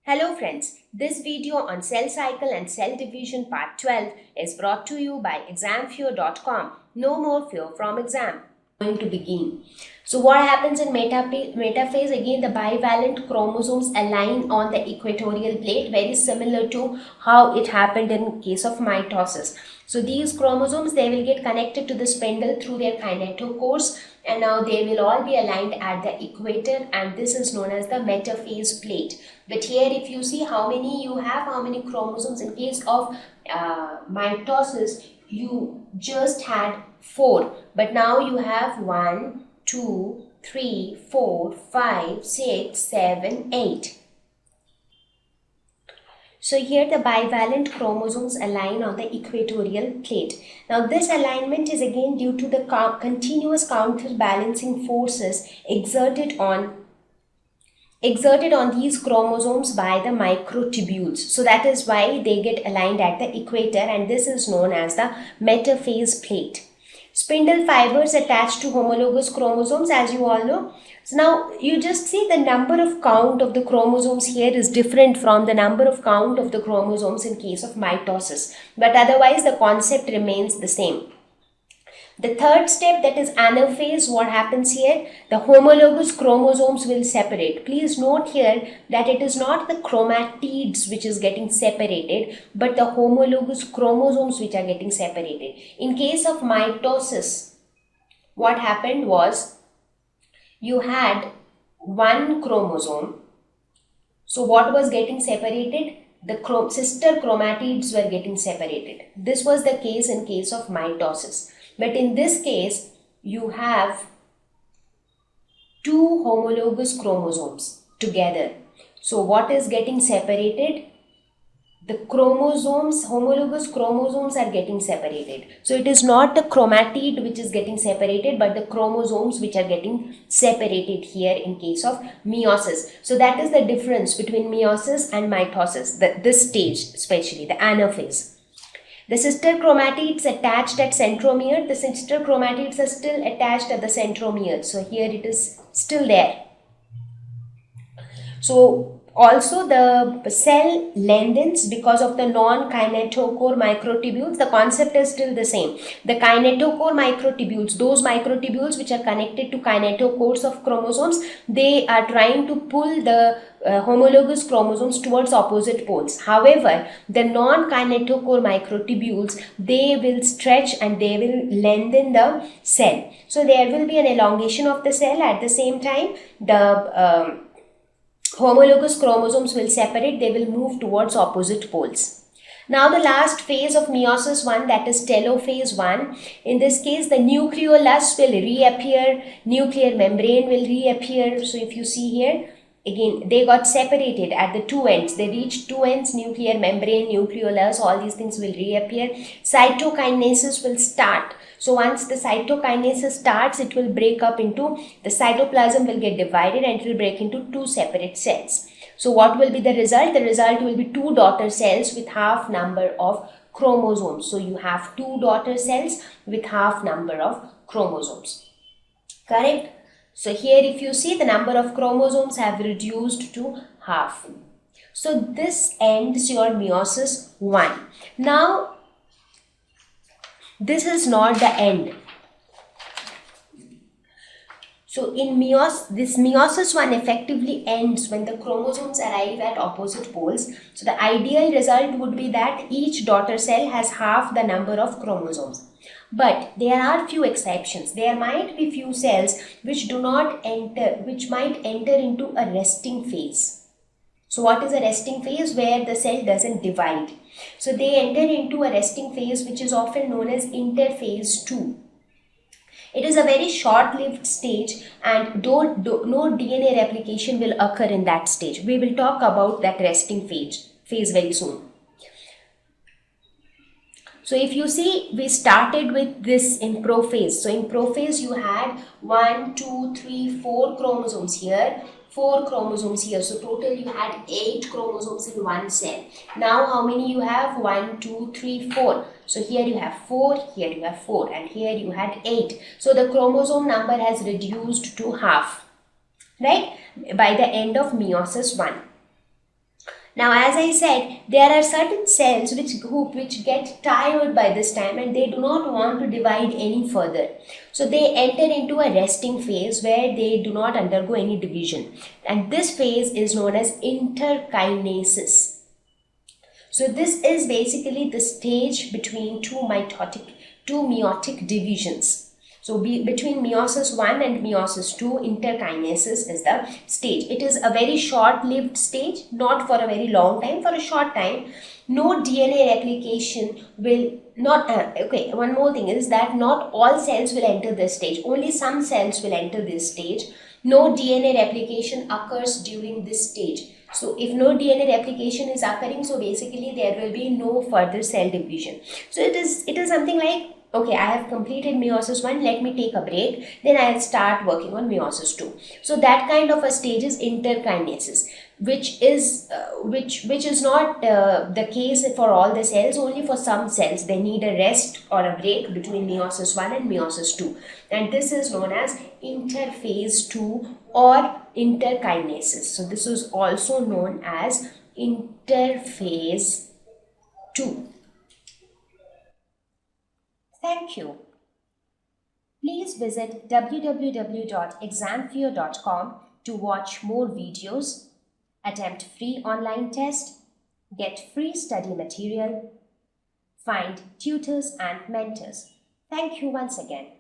Hello friends, this video on cell cycle and cell division part 12 is brought to you by examfear.com. No more fear from exam. Going to begin. So what happens in metaphase? Again, the bivalent chromosomes align on the equatorial plate, very similar to how it happened in case of mitosis. So these chromosomes, they will get connected to the spindle through their kinetochores, and now they will all be aligned at the equator, and this is known as the metaphase plate. But here if you see how many you have, how many chromosomes in case of mitosis, you just had 4, but now you have 1, 2, 3, 4, 5, 6, 7, 8. So here the bivalent chromosomes align on the equatorial plate. Now this alignment is again due to the continuous counterbalancing forces exerted on these chromosomes by the microtubules. So that is why they get aligned at the equator, and this is known as the metaphase plate. Spindle fibers attached to homologous chromosomes, as you all know. So now you just see the number of count of the chromosomes here is different from the number of count of the chromosomes in case of mitosis, but otherwise the concept remains the same. The third step, that is anaphase, what happens here? The homologous chromosomes will separate. Please note here that it is not the chromatids which is getting separated, but the homologous chromosomes which are getting separated. In case of mitosis, what happened was you had one chromosome. So what was getting separated? The sister chromatids were getting separated. This was the case in case of mitosis. But in this case, you have two homologous chromosomes together. So what is getting separated? The homologous chromosomes are getting separated. So it is not the chromatid which is getting separated, but the chromosomes which are getting separated here in case of meiosis. So that is the difference between meiosis and mitosis, this stage especially, the anaphase. The sister chromatids attached at centromere, the sister chromatids are still attached at the centromere. So here it is still there. So also the cell lengthens because of the non-kinetochore microtubules. The concept is still the same. The kinetochore microtubules, those microtubules which are connected to kinetochores of chromosomes, they are trying to pull the homologous chromosomes towards opposite poles. However, the non-kinetochore microtubules, they will stretch and they will lengthen the cell. So there will be an elongation of the cell. At the same time, the homologous chromosomes will separate, they will move towards opposite poles. Now the last phase of meiosis 1, that is telophase 1. In this case, the nucleolus will reappear, nuclear membrane will reappear. So if you see here, again, they got separated at the two ends. They reached two ends, nuclear membrane, nucleolus, all these things will reappear. Cytokinesis will start. So once the cytokinesis starts, it will break up into, the cytoplasm will get divided and it will break into two separate cells. So what will be the result? The result will be two daughter cells with half number of chromosomes. So you have two daughter cells with half number of chromosomes. Correct? So here if you see, the number of chromosomes have reduced to half. So this ends your meiosis 1. Now this is not the end. So in this meiosis 1 effectively ends when the chromosomes arrive at opposite poles. So the ideal result would be that each daughter cell has half the number of chromosomes. But there are few exceptions. There might be few cells which might enter into a resting phase. So what is a resting phase? Where the cell doesn't divide. So they enter into a resting phase which is often known as interphase 2. It is a very short-lived stage, and no DNA replication will occur in that stage. We will talk about that resting phase very soon. So if you see, we started with this in prophase. So in prophase you had 1, 2, 3, 4 chromosomes here, 4 chromosomes here. So total you had 8 chromosomes in one cell. Now how many you have? 1, 2, 3, 4. So here you have 4, here you have 4, and here you had 8. So the chromosome number has reduced to half, right, by the end of meiosis 1. Now, as I said, there are certain cells which get tired by this time and they do not want to divide any further. So they enter into a resting phase where they do not undergo any division. And this phase is known as interkinesis. So this is basically the stage between two meiotic divisions. So between meiosis 1 and meiosis 2, interkinesis is the stage. It is a very short-lived stage, not for a very long time, for a short time. No DNA replication will not, okay, one more thing is that not all cells will enter this stage. Only some cells will enter this stage. No DNA replication occurs during this stage. So if no DNA replication is occurring, so basically there will be no further cell division. So it is something like, okay, I have completed meiosis 1, let me take a break, then I'll start working on meiosis 2. So that kind of a stage is interkinesis, which is not the case for all the cells. Only for some cells they need a rest or a break between meiosis 1 and meiosis 2, and this is known as interphase 2 or interkinesis. So this is also known as interphase 2. Thank you. Please visit www.examfear.com to watch more videos, attempt free online test, get free study material, find tutors and mentors. Thank you once again.